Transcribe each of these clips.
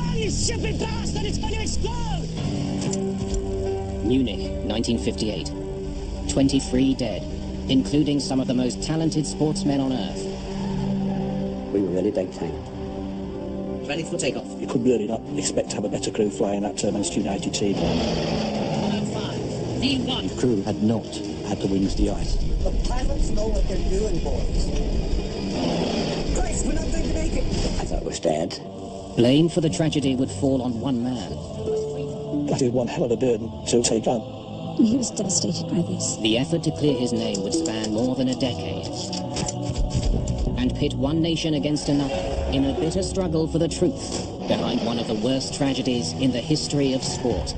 Run, you stupid bastard! It's going to explode! Munich, 1958. 23 dead, including some of the most talented sportsmen on Earth. We were really big time. Ready for takeoff. You could really not expect to have a better crew flying that Manchester United team. 105, lead 1. The crew had not had the wings de-ice. The pilots know what they're doing, boys. Christ, we're not going to make it. I thought it was dead. Blame for the tragedy would fall on one man. That is one hell of a burden to take on. He was devastated by this. The effort to clear his name would span more than a decade and pit one nation against another in a bitter struggle for the truth behind one of the worst tragedies in the history of sport.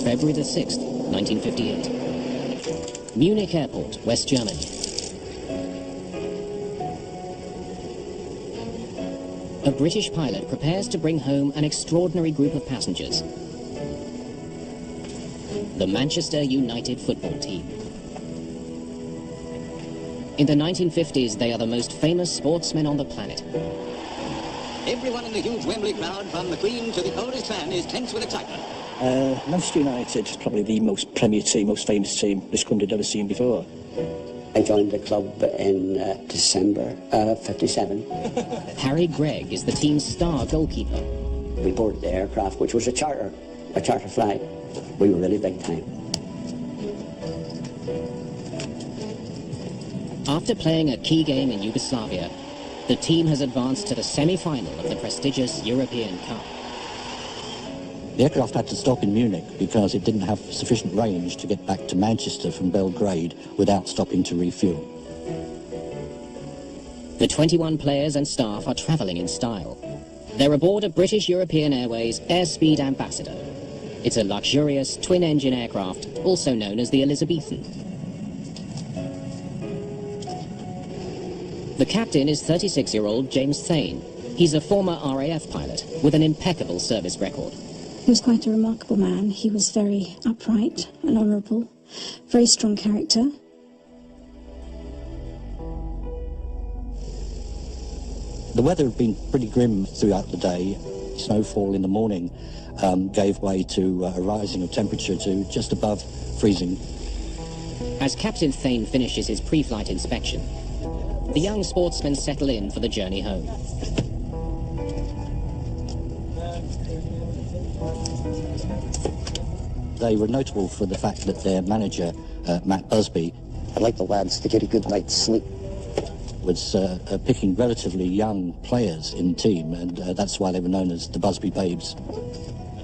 February the 6th, 1958. Munich Airport, West Germany. A British pilot prepares to bring home an extraordinary group of passengers. The Manchester United football team. In the 1950s, they are the most famous sportsmen on the planet. Everyone in the huge Wembley crowd, from the Queen to the oldest man, is tense with excitement. Manchester United is probably the most premier team, most famous team this country had ever seen before. I joined the club in December 57. Harry Gregg is the team's star goalkeeper. We boarded the aircraft, which was a charter flight. We were really big time. After playing a key game in Yugoslavia, the team has advanced to the semi-final of the prestigious European Cup. The aircraft had to stop in Munich because it didn't have sufficient range to get back to Manchester from Belgrade without stopping to refuel. The 21 players and staff are travelling in style. They're aboard a British European Airways Airspeed Ambassador. It's a luxurious twin-engine aircraft, also known as the Elizabethan. The captain is 36-year-old James Thane. He's a former RAF pilot with an impeccable service record. He was quite a remarkable man. He was very upright and honourable, very strong character. The weather had been pretty grim throughout the day. Snowfall in the morning gave way to a rising of temperature to just above freezing. As Captain Thane finishes his pre-flight inspection, the young sportsmen settle in for the journey home. They were notable for the fact that their manager, Matt Busby, I'd like the lads to get a good night's sleep. was picking relatively young players in the team, and that's why they were known as the Busby Babes.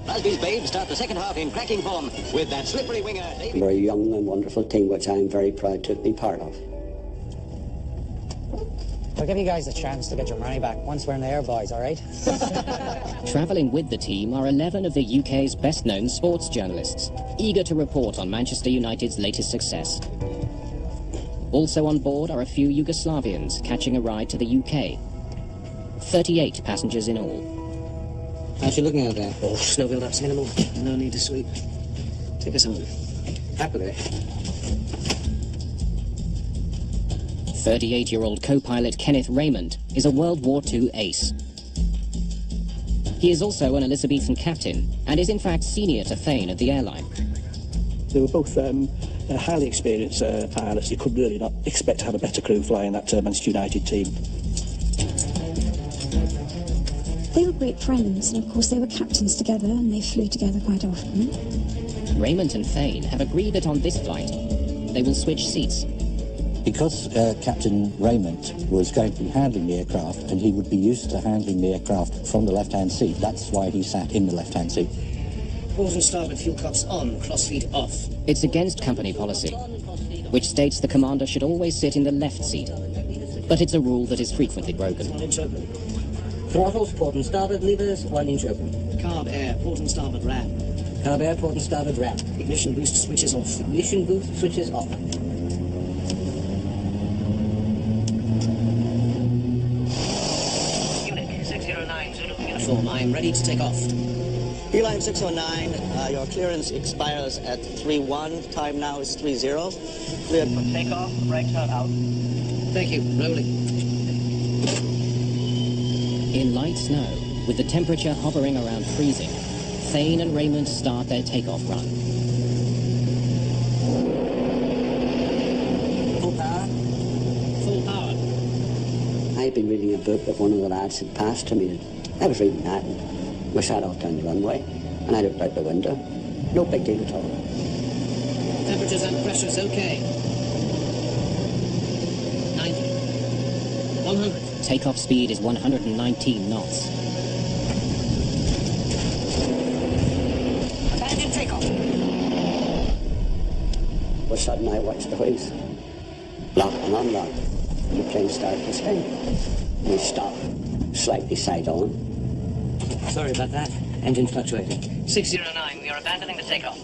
Busby's babes start the second half in cracking form with that slippery winger, David. A very young and wonderful team, which I'm very proud to be part of. I'll give you guys a chance to get your money back once we're in the air, boys, all right? Travelling with the team are 11 of the UK's best-known sports journalists, eager to report on Manchester United's latest success. Also on board are a few Yugoslavians catching a ride to the UK. 38 passengers in all. How's she looking out there? Oh, snow build-up's minimal. No need to sweep. Take us home. Happily. 38-year-old co-pilot Kenneth Raymond is a World War II ace. He is also an Elizabethan captain and is in fact senior to Thane at the airline. They were both highly experienced pilots. You could really not expect to have a better crew flying that Manchester United team. They were great friends, and of course they were captains together, and they flew together quite often. Raymond and Thane have agreed that on this flight, they will switch seats. Because Captain Raymond was going to be handling the aircraft, and he would be used to handling the aircraft from the left-hand seat, that's why he sat in the left-hand seat. Port and starboard fuel cups on, crossfeed off. It's against company policy, which states the commander should always sit in the left seat. But it's a rule that is frequently broken. 1 inch open. Throttles, port and starboard levers, 1 inch open. Carb air, port and starboard ram. Carb air, port and starboard ram. Ignition boost switches off. Ignition boost switches off. uniform. I am ready to take off. Beeline 609, your clearance expires at 3-1. Time now is 3-0. Cleared for takeoff. Brakes are out. Thank you. Rolling. In light snow, with the temperature hovering around freezing, Thane and Raymond start their takeoff run. Full power. Full power. I'd been reading a book that one of the lads had passed to me. I was reading that, and we sat off down the runway, and I looked out the window. No big deal at all. Temperatures and pressures okay. 90. 100. Takeoff speed is 119 knots. Abandon takeoff. All of a sudden, I watched the wheels lock and unlock. The plane started to spin. We stopped, slightly side on. Sorry about that. Engine fluctuating. 609, we are abandoning the takeoff.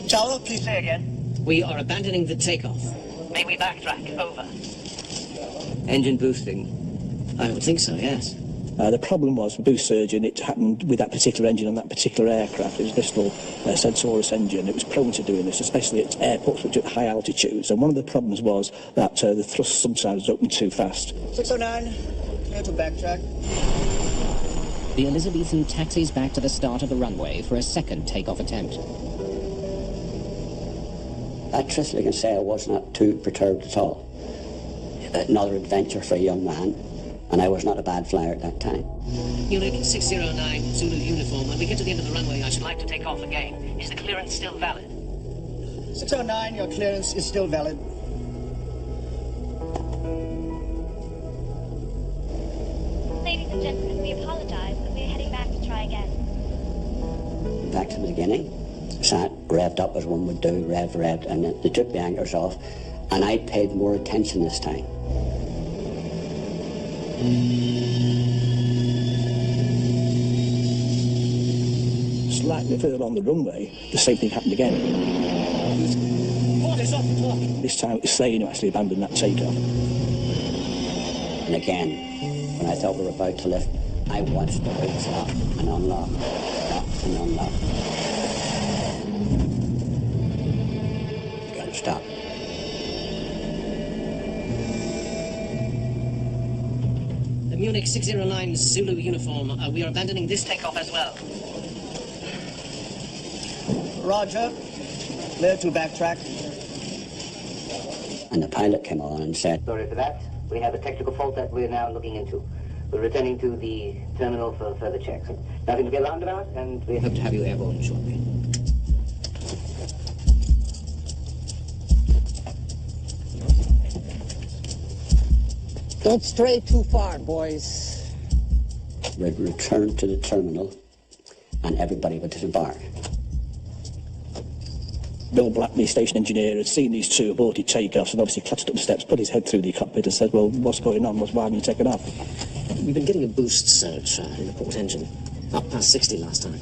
Charles, please say again. We are abandoning the takeoff. May we backtrack? Over. Engine boosting. I would think so, yes. The problem was, for boost surging, it happened with that particular engine on that particular aircraft. It was this little Centaurus engine. It was prone to doing this, especially at airports which are at high altitudes. And one of the problems was that the thrust sometimes opened too fast. 609, clear to backtrack. The Elizabethan taxis back to the start of the runway for a second takeoff attempt. I truthfully can say I was not too perturbed at all. Another adventure for a young man, and I was not a bad flyer at that time. Munich 609, Zulu uniform. When we get to the end of the runway, I should like to take off again. Is the clearance still valid? 609, your clearance is still valid. Ladies and gentlemen, we apologize, but we're heading back to try again. Back to the beginning, sat, revved up as one would do, revved, and they took the anchors off, and I paid more attention this time. Slightly further on the runway, the same thing happened again. This time it was Thane who actually abandoned that takeoff. And again, when I thought we were about to lift, I watched the wheels lock and unlock, lock and unlock. Got to stop. The Munich 609 Zulu uniform. We are abandoning this takeoff as well. Roger. Clear to backtrack. And the pilot came on and said, Sorry for that. We have a technical fault that we're now looking into. We're returning to the terminal for further checks. Nothing to be alarmed about, and we Hope to have you airborne shortly. Don't stray too far, boys. we returned to the terminal and everybody would disembark. Bill Black, the station engineer, had seen these two aborted takeoffs and obviously clutched up the steps, put his head through the cockpit and said, well, what's going on? Why haven't you taken off? We've been getting a boost surge in the port engine, up past 60 last time.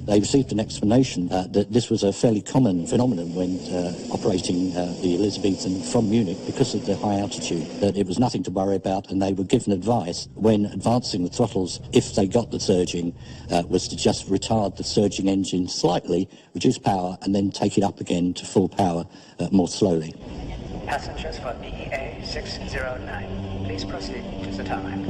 They received an explanation that this was a fairly common phenomenon when operating the Elizabethan from Munich because of the high altitude, that it was nothing to worry about, and they were given advice when advancing the throttles, if they got the surging, was to just retard the surging engine slightly, reduce power, and then take it up again to full power more slowly. Passengers for BEA 609, please proceed to the tarmac.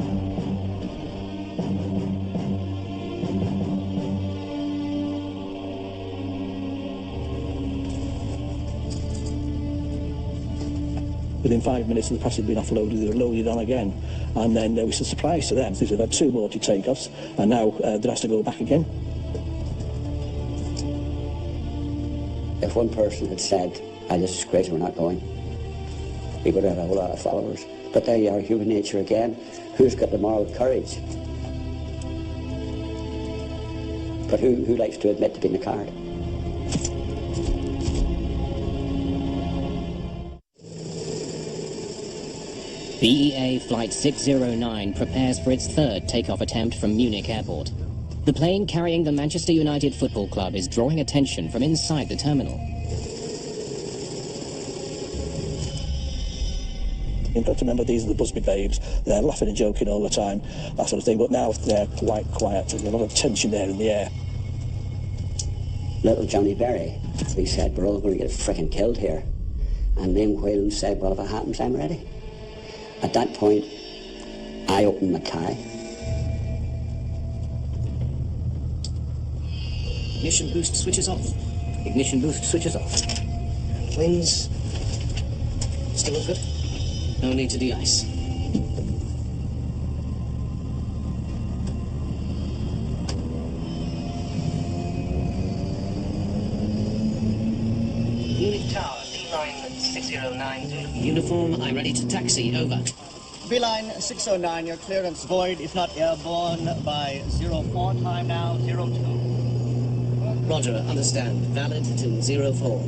Within 5 minutes of the passage being offloaded, they were loaded on again. And then there was a surprise to them. They've had two aborted takeoffs, and now they're asked to go back again. If one person had said, this is crazy, we're not going, he would have had a whole lot of followers. But there you are, human nature again. Who's got the moral courage? But who likes to admit to being a coward? BEA Flight 609 prepares for its third takeoff attempt from Munich Airport. The plane carrying the Manchester United Football Club is drawing attention from inside the terminal. You've got to remember, these are the Busby babes. They're laughing and joking all the time, that sort of thing. But now they're quite quiet. There's a lot of tension there in the air. Little Johnny Berry, he said, we're all going to get frickin' killed here. And Liam Whalen said, well, if it happens, I'm ready. At that point, I opened my tie. Ignition boost switches off. Ignition boost switches off. Wings. Still good. No need to de-ice. Munich Tower, B-line 609 Zulu. Uniform, I'm ready to taxi. Over. B-line 609, your clearance void, if not airborne, by 04 time now, 02. Roger, understand. Valid till 04.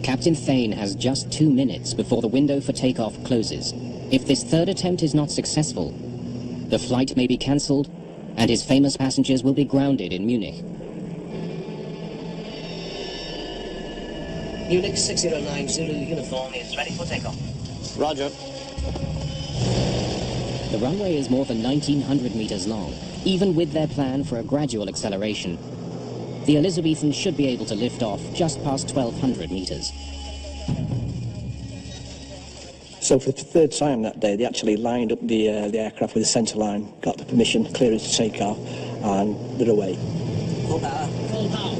Captain Thane has just 2 minutes before the window for takeoff closes. If this third attempt is not successful, the flight may be cancelled and his famous passengers will be grounded in Munich. Munich 609 Zulu uniform is ready for takeoff. Roger. The runway is more than 1,900 meters long, even with their plan for a gradual acceleration. The Elizabethan should be able to lift off just past 1,200 meters. So for the third time that day, they actually lined up the aircraft with the centre line, got the permission, clearance to take off, and they're away. Full power. Full power.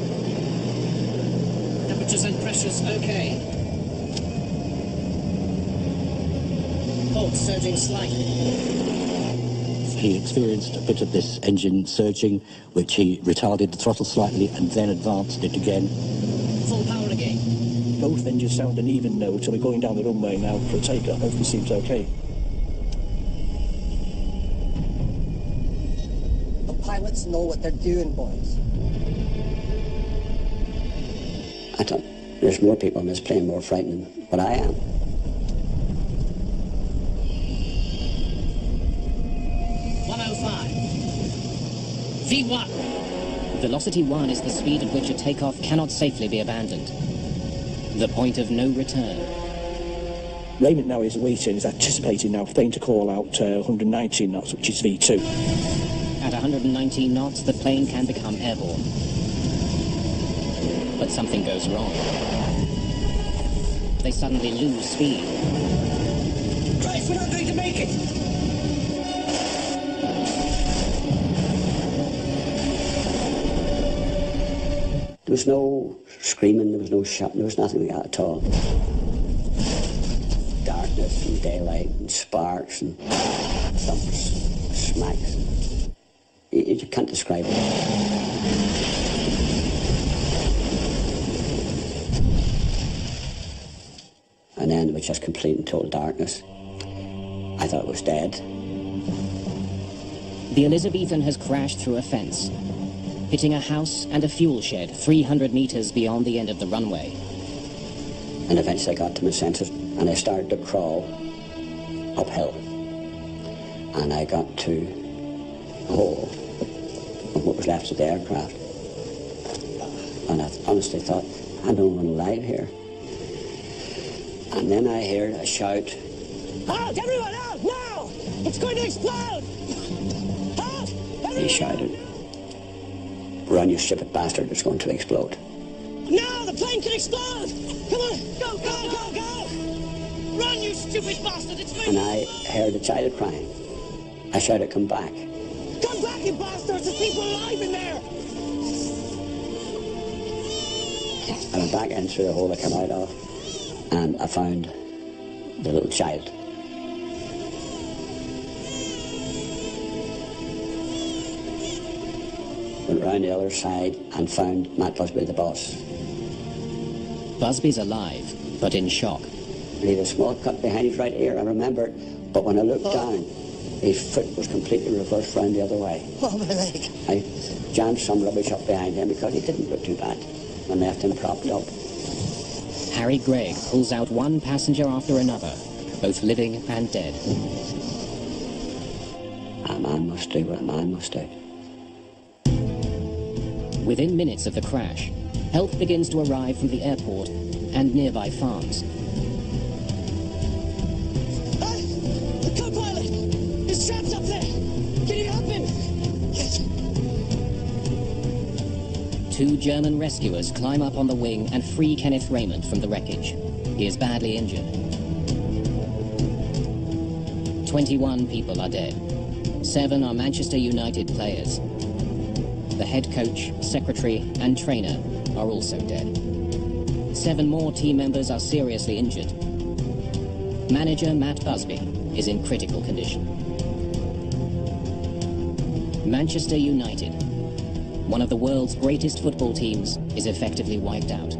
Temperatures and pressures okay. Port surging slightly. He experienced a bit of this engine surging, which he retarded the throttle slightly and then advanced it again. Full power again. Both engines sound an even note, so we're going down the runway now for a takeoff. Hopefully seems okay. The pilots know what they're doing, boys. I thought, there's more people in this plane more frightened than what I am. V1. Velocity 1 is the speed at which a takeoff cannot safely be abandoned. The point of no return. Raymond now is waiting, is anticipating now Thane to call out 119 knots, which is V2. At 119 knots, the plane can become airborne. But something goes wrong. They suddenly lose speed. Christ, we're not going to make it! There was no screaming, there was no shouting, there was nothing like that at all. Darkness and daylight and sparks and thumps, smacks. You can't describe it. And then it was just complete and total darkness. I thought it was dead. The Elizabethan has crashed through a fence, hitting a house and a fuel shed 300 meters beyond the end of the runway. And eventually I got to my senses and I started to crawl uphill. And I got to a hole of what was left of the aircraft. And I honestly thought, I don't want to lie here. And then I heard a shout. Out! Everyone out! Now! It's going to explode! Out! He shouted, run, you stupid bastard, it's going to explode. No, the plane can explode! Come on, go, go, go, go! Run, you stupid bastard, it's me! And I heard a child crying. I shouted, come back. Come back, you bastards, there's people alive in there! And I'm back in through the hole I came out of, and I found the little child. Went round the other side and found Matt Busby, the boss. Busby's alive, but in shock. He had a small cut behind his right ear, I remember it, but when I looked down, his foot was completely reversed round the other way. Oh, my leg. I jammed some rubbish up behind him because he didn't look too bad and left him propped up. Harry Gregg pulls out one passenger after another, both living and dead. A man must do what a man must do. Within minutes of the crash, help begins to arrive from the airport and nearby farms. 2 German rescuers climb up on the wing and free Kenneth Raymond from the wreckage. He is badly injured. 21 people are dead. 7 are Manchester United players. The head coach, secretary and trainer are also dead. 7 more team members are seriously injured. Manager Matt Busby is in critical condition. Manchester United, one of the world's greatest football teams, is effectively wiped out.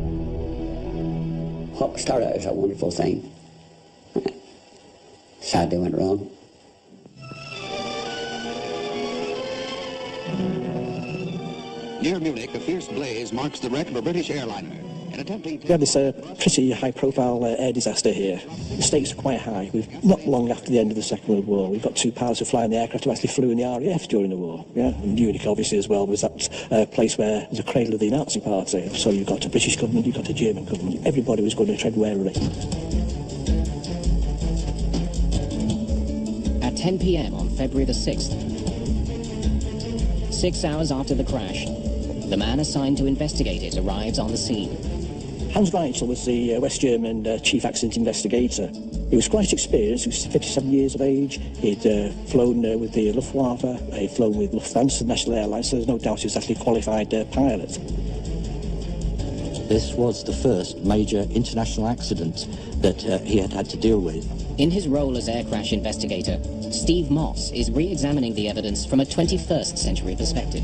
What started out as a wonderful thing sadly went wrong. Near Munich, a fierce blaze marks the wreck of a British airliner. In attempting to... We had this pretty high-profile air disaster here. The stakes are quite high. Not long after the end of the Second World War, we've got 2 pilots who fly in the aircraft who actually flew in the RAF during the war. Yeah, and Munich, obviously, as well, was that place where there's a cradle of the Nazi Party. So you've got a British government, you've got a German government. Everybody was going to tread warily. At 10 p.m. on February the 6th, 6 hours after the crash, the man assigned to investigate it arrives on the scene. Hans Reichel was the West German chief accident investigator. He was quite experienced. He was 57 years of age. He'd flown with the Luftwaffe. He'd flown with Lufthansa, the national airline, so there's no doubt he was actually a qualified pilot. This was the first major international accident that he had had to deal with. In his role as air crash investigator, Steve Moss is re-examining the evidence from a 21st century perspective.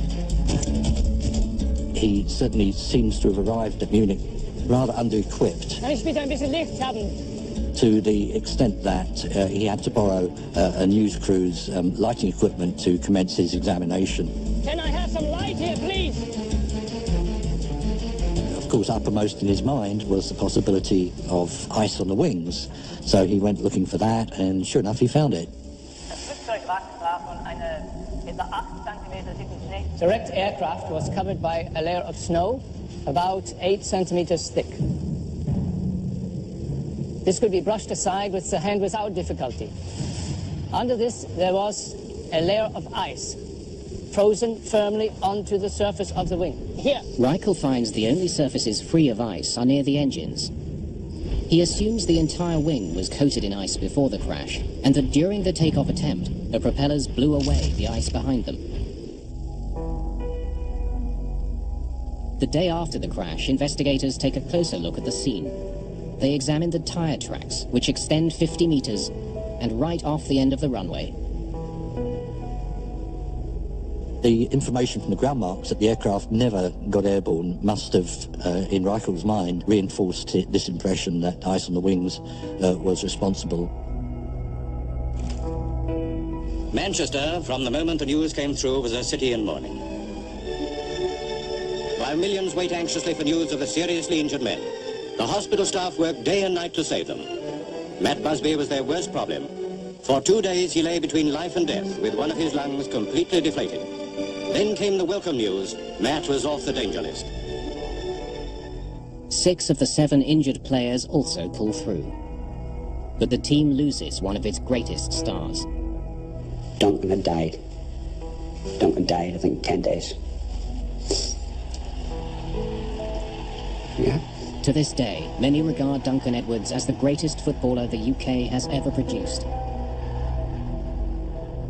He certainly seems to have arrived at Munich rather under-equipped, Kann ich bitte ein bisschen Licht haben? to the extent that he had to borrow a news crew's lighting equipment to commence his examination. Can I have some light here, please? Of course, uppermost in his mind was the possibility of ice on the wings, so he went looking for that, and sure enough, he found it. The wrecked aircraft was covered by a layer of snow about 8 centimeters thick. This could be brushed aside with the hand without difficulty. Under this, there was a layer of ice, frozen firmly onto the surface of the wing. Here. Reichel finds the only surfaces free of ice are near the engines. He assumes the entire wing was coated in ice before the crash, and that during the takeoff attempt, the propellers blew away the ice behind them. The day after the crash, investigators take a closer look at the scene. They examine the tire tracks, which extend 50 meters and right off the end of the runway. The information from the ground marks that the aircraft never got airborne must have, in Reichel's mind, reinforced this impression that ice on the wings was responsible. Manchester, from the moment the news came through, was a city in mourning. While millions wait anxiously for news of the seriously injured men, the hospital staff worked day and night to save them. Matt Busby was their worst problem. For 2 days he lay between life and death with one of his lungs completely deflated. Then came the welcome news: Matt was off the danger list. 6 of the 7 injured players also pull through. But the team loses one of its greatest stars. Duncan had died. Duncan died, I think, 10 days. Yeah. To this day, many regard Duncan Edwards as the greatest footballer the UK has ever produced.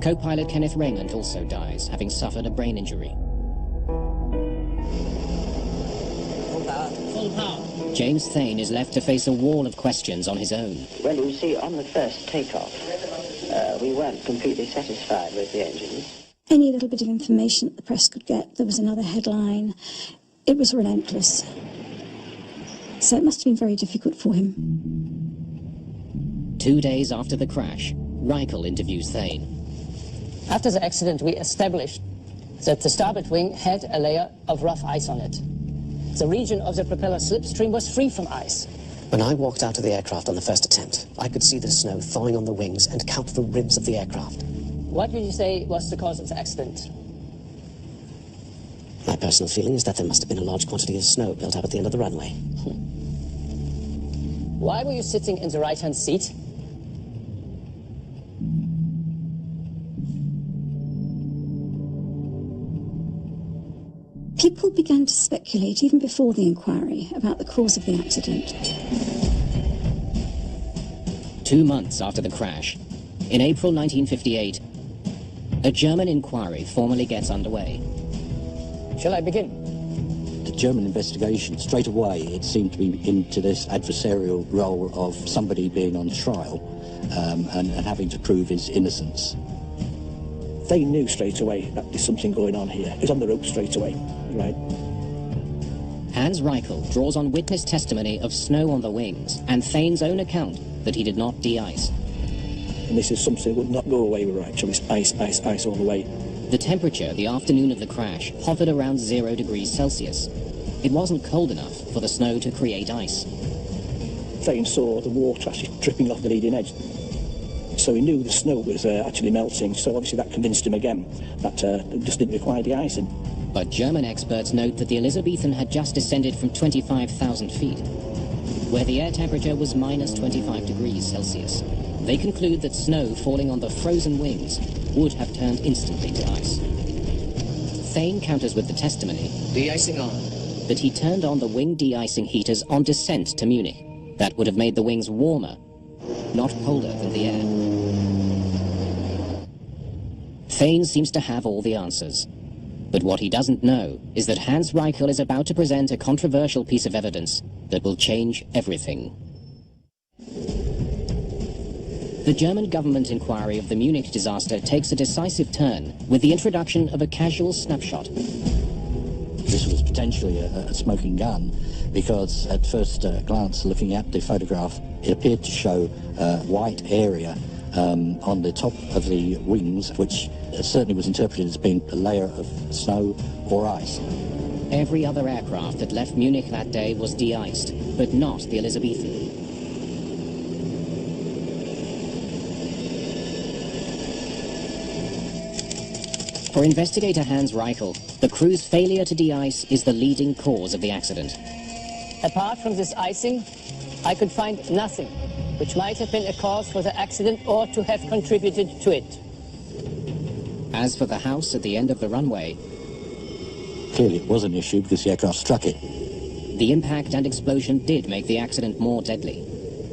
Co-pilot Kenneth Raymond also dies, having suffered a brain injury. Full power. James Thane is left to face a wall of questions on his own. Well, you see, on the first takeoff, we weren't completely satisfied with the engines. Any little bit of information that the press could get, there was another headline. It was relentless. So it must have been very difficult for him. 2 days after the crash, Reichel interviews Thane. After the accident, we established that the starboard wing had a layer of rough ice on it. The region of the propeller slipstream was free from ice. When I walked out of the aircraft on the first attempt, I could see the snow thawing on the wings and count the ribs of the aircraft. What would you say was the cause of the accident? My personal feeling is that there must have been a large quantity of snow built up at the end of the runway. Why were you sitting in the right-hand seat? People began to speculate, even before the inquiry, about the cause of the accident. 2 months after the crash, in April 1958, a German inquiry formally gets underway. Shall I begin? The German investigation, straight away, it seemed to be into this adversarial role of somebody being on trial and having to prove his innocence. They knew straight away that there's something going on here. It was on the rope straight away, right? Hans Reichel draws on witness testimony of snow on the wings and Thane's own account that he did not de-ice. And this is something that would not go away with Reichel. It's ice, ice, ice all the way. The temperature the afternoon of the crash hovered around 0 degrees Celsius. It wasn't cold enough for the snow to create ice. Thane saw the water actually dripping off the leading edge. So he knew the snow was actually melting, so obviously that convinced him again that it just didn't require de-icing. But German experts note that the Elizabethan had just descended from 25,000 feet, where the air temperature was minus 25 degrees Celsius. They conclude that snow falling on the frozen wings would have turned instantly to ice. Thane counters with the testimony De-icing on. that he turned on the wing de-icing heaters on descent to Munich. That would have made the wings warmer, not colder than the air. Thane seems to have all the answers. But what he doesn't know is that Hans Reichel is about to present a controversial piece of evidence that will change everything. The German government inquiry of the Munich disaster takes a decisive turn with the introduction of a casual snapshot. This was potentially a smoking gun because at first glance, looking at the photograph, it appeared to show a white area on the top of the wings, which certainly was interpreted as being a layer of snow or ice. Every other aircraft that left Munich that day was de-iced, but not the Elizabethan. For investigator Hans Reichel, the crew's failure to de-ice is the leading cause of the accident. Apart from this icing, I could find nothing which might have been a cause for the accident or to have contributed to it. As for the house at the end of the runway, clearly it was an issue because the aircraft struck it. The impact and explosion did make the accident more deadly.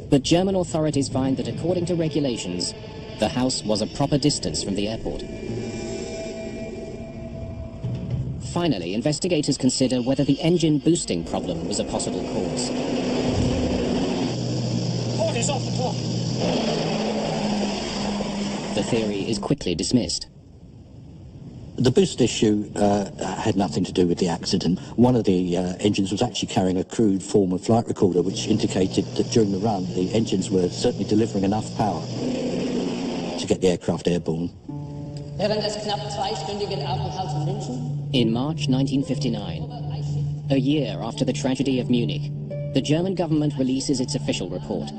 But German authorities find that according to regulations, the house was a proper distance from the airport. Finally, investigators consider whether the engine boosting problem was a possible cause. Port is off the clock. The theory is quickly dismissed. The boost issue had nothing to do with the accident. One of the engines was actually carrying a crude form of flight recorder, which indicated that during the run, the engines were certainly delivering enough power to get the aircraft airborne. Während des knapp zweistündigen Aufenthalts in München. In March 1959, a year after the tragedy of Munich, the German government releases its official report.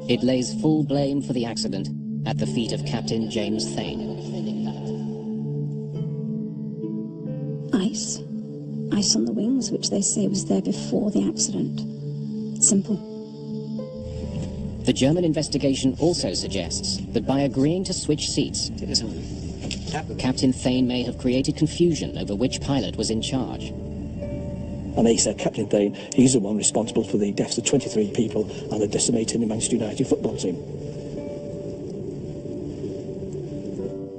It lays full blame for the accident at the feet of Captain James Thane. Ice. Ice on the wings, which they say was there before the accident. Simple. The German investigation also suggests that by agreeing to switch seats, Captain Thane may have created confusion over which pilot was in charge. And they said Captain Thane, he's the one responsible for the deaths of 23 people and the decimating the Manchester United football team.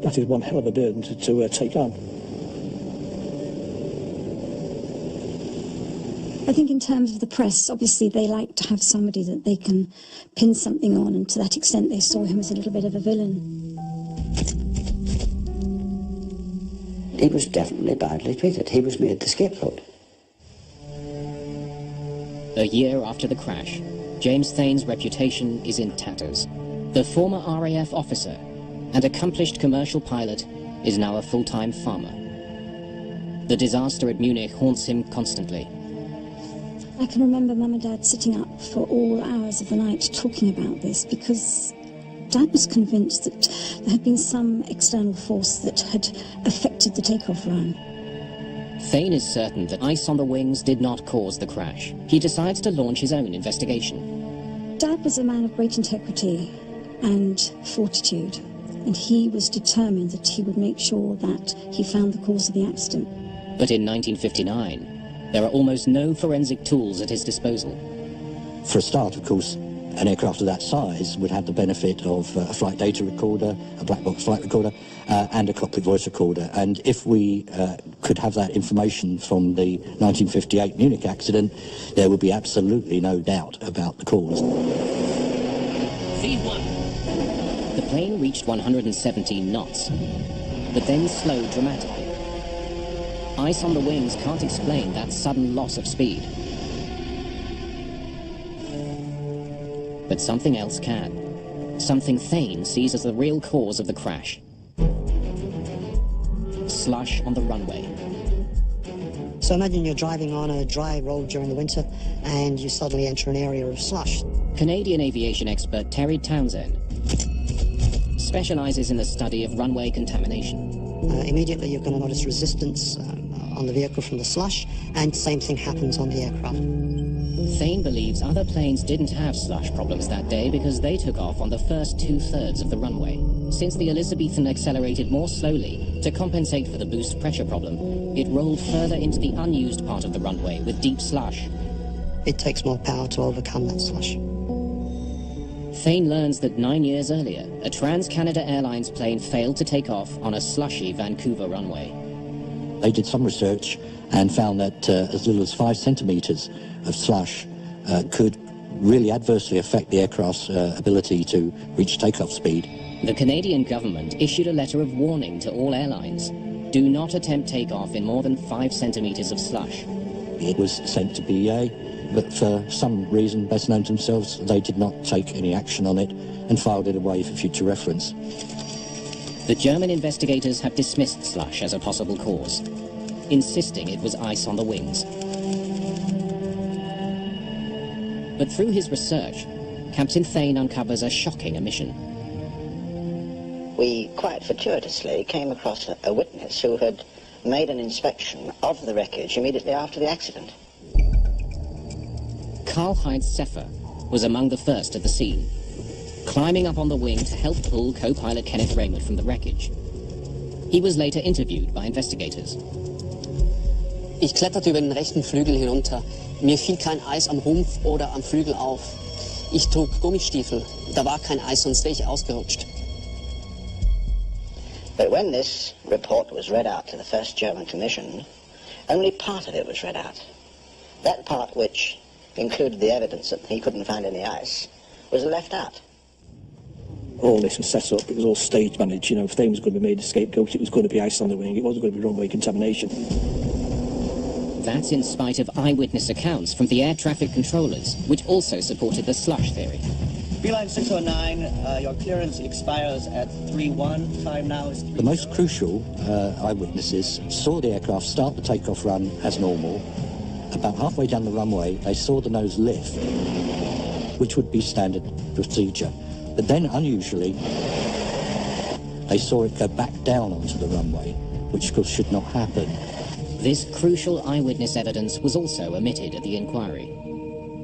That is one hell of a burden to take on. I think in terms of the press, obviously they like to have somebody that they can pin something on, and to that extent they saw him as a little bit of a villain. He was definitely badly treated. He was made the scapegoat. A year after the crash, James Thane's reputation is in tatters. The former RAF officer and accomplished commercial pilot is now a full-time farmer. The disaster at Munich haunts him constantly. I can remember Mum and Dad sitting up for all hours of the night talking about this, because Dad was convinced that there had been some external force that had affected the takeoff run. Thane is certain that ice on the wings did not cause the crash. He decides to launch his own investigation. Dad was a man of great integrity and fortitude, and he was determined that he would make sure that he found the cause of the accident. But in 1959, there are almost no forensic tools at his disposal. For a start, of course, an aircraft of that size would have the benefit of a flight data recorder, a black box flight recorder, and a cockpit voice recorder. And if we could have that information from the 1958 Munich accident, there would be absolutely no doubt about the cause. V1. The plane reached 117 knots, but then slowed dramatically. Ice on the wings can't explain that sudden loss of speed. But something else can. Something Thane sees as the real cause of the crash. Slush on the runway. So imagine you're driving on a dry road during the winter and you suddenly enter an area of slush. Canadian aviation expert Terry Townsend specializes in the study of runway contamination. Immediately you're going to notice resistance on the vehicle from the slush, and same thing happens on the aircraft. Thane believes other planes didn't have slush problems that day because they took off on the first two-thirds of the runway. Since the Elizabethan accelerated more slowly to compensate for the boost pressure problem, it rolled further into the unused part of the runway with deep slush. It takes more power to overcome that slush. Thane learns that 9 years earlier, a Trans-Canada Airlines plane failed to take off on a slushy Vancouver runway. They did some research and found that as little as 5 centimetres of slush could really adversely affect the aircraft's ability to reach takeoff speed. The Canadian government issued a letter of warning to all airlines. Do not attempt takeoff in more than 5 centimetres of slush. It was sent to BEA, but for some reason best known to themselves, they did not take any action on it and filed it away for future reference. The German investigators have dismissed slush as a possible cause, insisting it was ice on the wings. But through his research, Captain Thane uncovers a shocking omission. We quite fortuitously came across a witness who had made an inspection of the wreckage immediately after the accident. Karl-Heinz Seffer was among the first at the scene, climbing up on the wing to help pull co-pilot Kenneth Raymond from the wreckage. He was later interviewed by investigators. Ich kletterte über den rechten Flügel hinunter. Mir fiel kein Eis am Rumpf oder am Flügel auf. Ich trug Gummistiefel. Da war kein Eis, sonst wäre ich ausgerutscht. But when this report was read out to the first German commission, only part of it was read out. That part which included the evidence that he couldn't find any ice was left out. All this was set up, it was all stage managed, you know, if Thane was going to be made a scapegoat, it was going to be ice on the wing, it wasn't going to be runway contamination. That's in spite of eyewitness accounts from the air traffic controllers, which also supported the slush theory. Beeline 609, your clearance expires at 3-1, time now is 3. The most crucial eyewitnesses saw the aircraft start the takeoff run as normal. About halfway down the runway, they saw the nose lift, which would be standard procedure. But then, unusually, they saw it go back down onto the runway, which of course should not happen. This crucial eyewitness evidence was also omitted at the inquiry.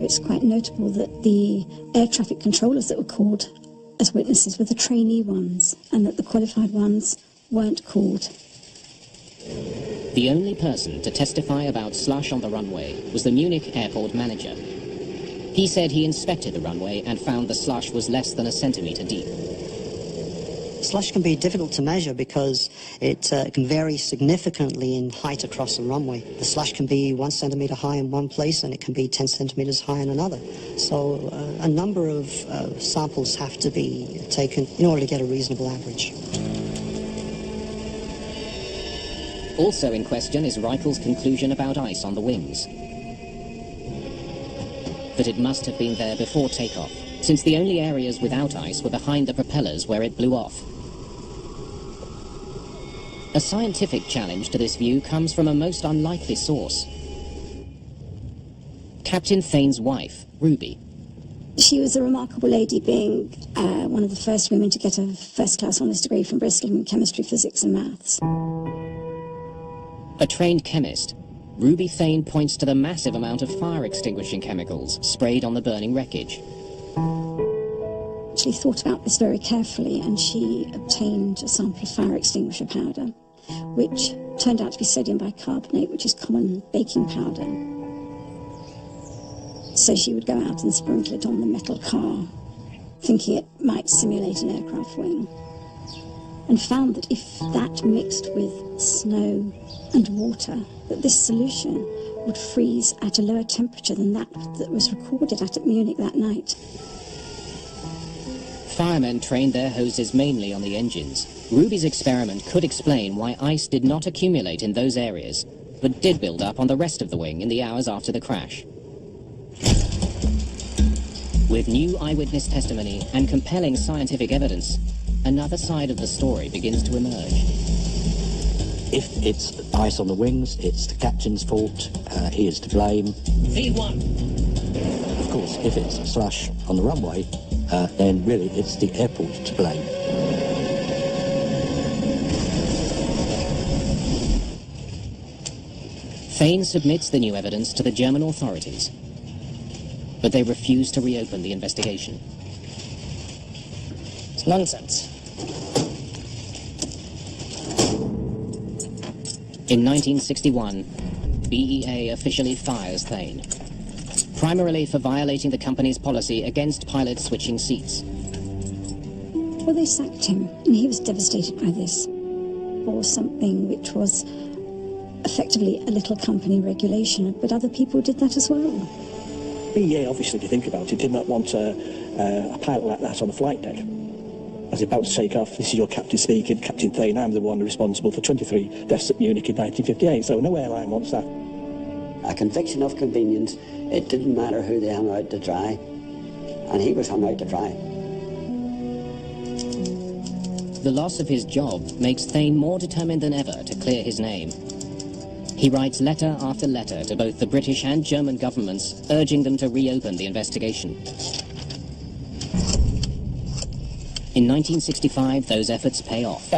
It's quite notable that the air traffic controllers that were called as witnesses were the trainee ones, and that the qualified ones weren't called. The only person to testify about slush on the runway was the Munich airport manager. He said he inspected the runway and found the slush was less than a centimetre deep. Slush can be difficult to measure because it can vary significantly in height across the runway. The slush can be 1 centimetre high in one place and it can be 10 centimetres high in another. So a number of samples have to be taken in order to get a reasonable average. Also in question is Reichel's conclusion about ice on the wings. That it must have been there before takeoff, since the only areas without ice were behind the propellers where it blew off. A scientific challenge to this view comes from a most unlikely source. Captain Thane's wife, Ruby. She was a remarkable lady, being one of the first women to get a first-class honours degree from Bristol in chemistry, physics and maths. A trained chemist, Ruby Thane points to the massive amount of fire-extinguishing chemicals sprayed on the burning wreckage. She thought about this very carefully, and she obtained a sample of fire extinguisher powder, which turned out to be sodium bicarbonate, which is common baking powder. So she would go out and sprinkle it on the metal car, thinking it might simulate an aircraft wing, and found that if that mixed with snow and water, that this solution would freeze at a lower temperature than that was recorded at Munich that night. Firemen trained their hoses mainly on the engines. Ruby's experiment could explain why ice did not accumulate in those areas, but did build up on the rest of the wing in the hours after the crash. With new eyewitness testimony and compelling scientific evidence, another side of the story begins to emerge. If it's ice on the wings, it's the captain's fault. He is to blame. V1. Of course, if it's slush on the runway, then really it's the airport to blame. Thane submits the new evidence to the German authorities, but they refuse to reopen the investigation. It's nonsense. In 1961, BEA officially fires Thane, primarily for violating the company's policy against pilots switching seats. Well, they sacked him, and he was devastated by this, for something which was effectively a little company regulation, but other people did that as well. BEA, obviously, if you think about it, did not want a pilot like that on the flight deck. As he's about to take off, this is your captain speaking, Captain Thane, I'm the one responsible for 23 deaths at Munich in 1958, so no airline wants that. A conviction of convenience, it didn't matter who they hung out to dry, and he was hung out to dry. The loss of his job makes Thane more determined than ever to clear his name. He writes letter after letter to both the British and German governments, urging them to reopen the investigation. In 1965, those efforts pay off.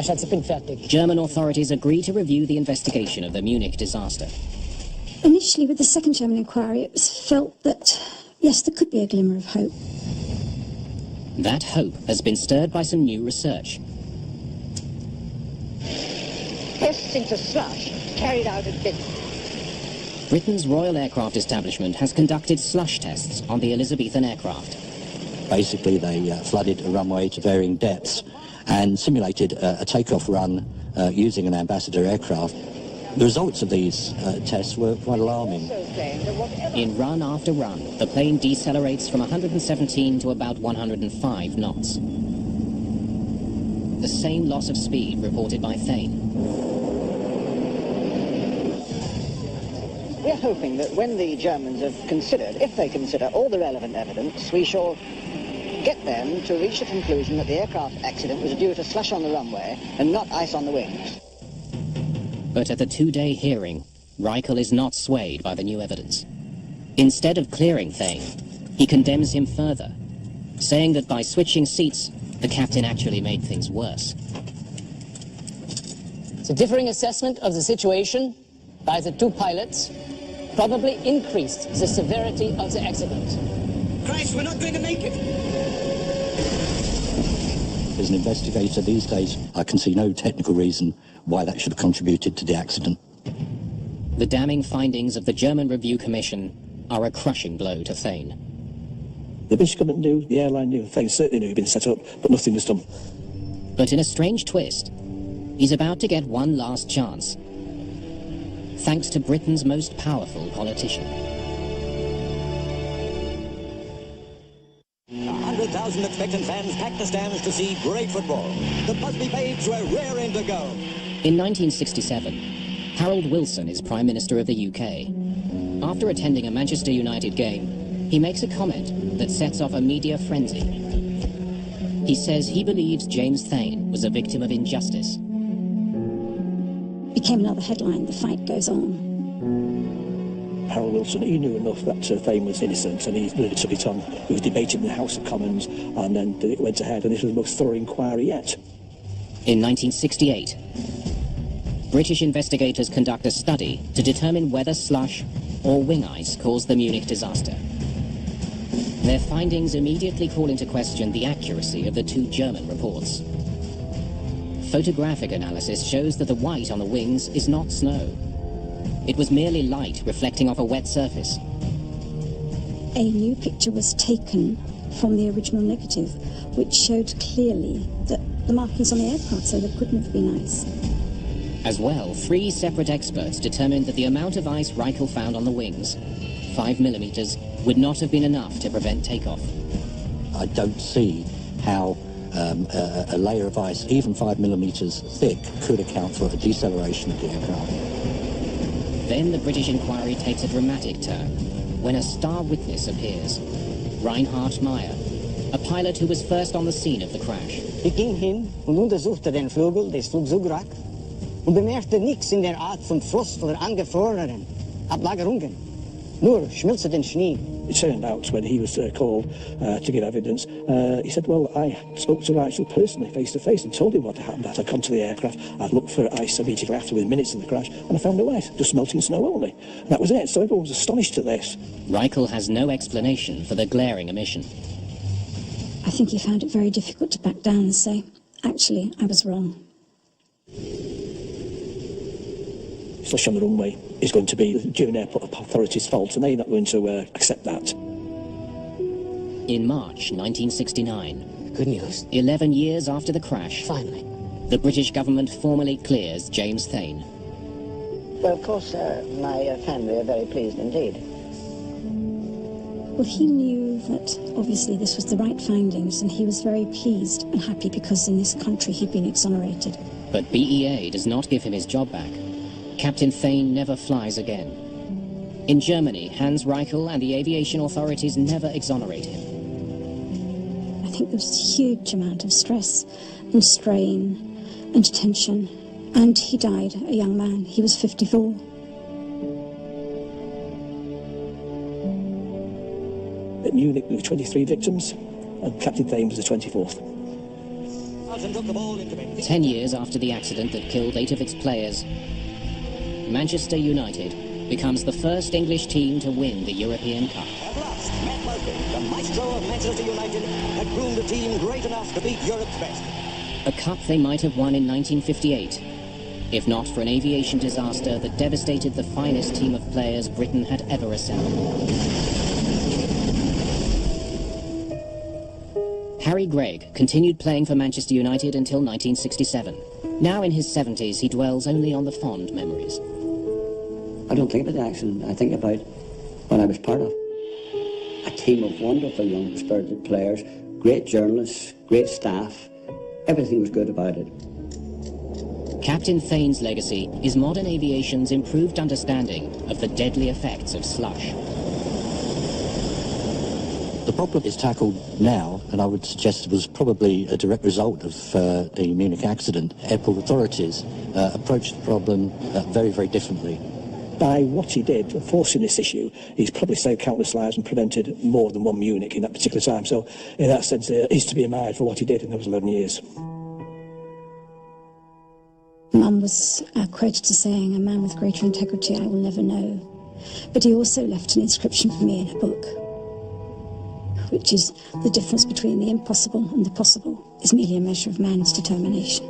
German authorities agree to review the investigation of the Munich disaster. Initially, with the second German inquiry, it was felt that, yes, there could be a glimmer of hope. That hope has been stirred by some new research. Tests into slush carried out at Britain. Britain's Royal Aircraft Establishment has conducted slush tests on the Elizabethan aircraft. Basically, they flooded a runway to varying depths and simulated a takeoff run using an Ambassador aircraft. The results of these tests were quite alarming. In run after run, the plane decelerates from 117 to about 105 knots. The same loss of speed reported by Thane. We're hoping that when the Germans have considered, if they consider all the relevant evidence, we shall get them to reach the conclusion that the aircraft accident was due to slush on the runway and not ice on the wings. But at the two-day hearing, Reichel is not swayed by the new evidence. Instead of clearing Thane, he condemns him further, saying that by switching seats, the captain actually made things worse. The differing assessment of the situation by the two pilots probably increased the severity of the accident. Christ, we're not going to make it! As an investigator these days, I can see no technical reason why that should have contributed to the accident. The damning findings of the German Review Commission are a crushing blow to Thane. The British government knew, the airline knew, Thane certainly knew he'd been set up, but nothing was done. But in a strange twist, he's about to get one last chance, thanks to Britain's most powerful politician. 100,000 expectant fans packed the stands to see great football. The Busby Babes were raring to go. In 1967, Harold Wilson is Prime Minister of the UK. After attending a Manchester United game, he makes a comment that sets off a media frenzy. He says he believes James Thane was a victim of injustice. Became another headline, the fight goes on. Harold Wilson, he knew enough that Thane was innocent, and he really took it on. He was debated in the House of Commons, and then it went ahead, and this was the most thorough inquiry yet. In 1968, British investigators conduct a study to determine whether slush or wing ice caused the Munich disaster. Their findings immediately call into question the accuracy of the two German reports. photographic analysis shows that the white on the wings is not snow. It was merely light reflecting off a wet surface. A new picture was taken from the original negative, which showed clearly that the markings on the aircraft, so there couldn't have been ice. As well, 3 separate experts determined that the amount of ice Reichel found on the wings, 5 millimeters, would not have been enough to prevent takeoff. I don't see how a layer of ice, even 5 millimeters thick, could account for a deceleration of the aircraft. Then the British inquiry takes a dramatic turn when a star witness appears. Reinhard Meyer, a pilot who was first on the scene of the crash. Ich ging hin und untersuchte den Flügel des Flugzeugwracks und bemerkte nichts in der Art von Frost oder angefrorenen Ablagerungen, nur schmelzenden Schnee. It turned out when he was called to give evidence, he said, well, I spoke to Reichel personally, face to face, and told him what had happened. I'd come to the aircraft, I'd looked for ice immediately after, within minutes of the crash, and I found no ice, just melting snow only. And that was it, so everyone was astonished at this. Reichel has no explanation for the glaring omission. I think he found it very difficult to back down and say, actually, I was wrong. Slush on the runway is going to be the German airport authorities' fault, and they're not going to accept that. In March 1969, good news, 11 years after the crash, finally, the British government formally clears James Thane. Well, of course, my family are very pleased indeed. Well, he knew that obviously this was the right findings, and he was very pleased and happy because in this country he'd been exonerated. But BEA does not give him his job back. Captain Thane never flies again. In Germany, Hans Reichel and the aviation authorities never exonerate him. I think there was a huge amount of stress and strain and tension, and he died a young man. He was 54. At Munich, there were 23 victims, and Captain Thane was the 24th. 10 years after the accident that killed 8 of its players, Manchester United becomes the first English team to win the European Cup. At last, Matt Busby, the maestro of Manchester United, had groomed a team great enough to beat Europe's best. A cup they might have won in 1958, if not for an aviation disaster that devastated the finest team of players Britain had ever assembled. Harry Gregg continued playing for Manchester United until 1967. Now in his 70s, he dwells only on the fond memories. I don't think about the accident. I think about what I was part of. A team of wonderful young spirited players, great journalists, great staff. Everything was good about it. Captain Thane's legacy is modern aviation's improved understanding of the deadly effects of slush. The problem is tackled now, and I would suggest it was probably a direct result of the Munich accident. Airport authorities approached the problem very, very differently. By what he did, forcing this issue, he's probably saved countless lives and prevented more than one Munich in that particular time. So, in that sense, he's to be admired for what he did in those 11 years. Mum was quoted as saying, "A man with greater integrity I will never know." But he also left an inscription for me in a book, which is the difference between the impossible and the possible is merely a measure of man's determination.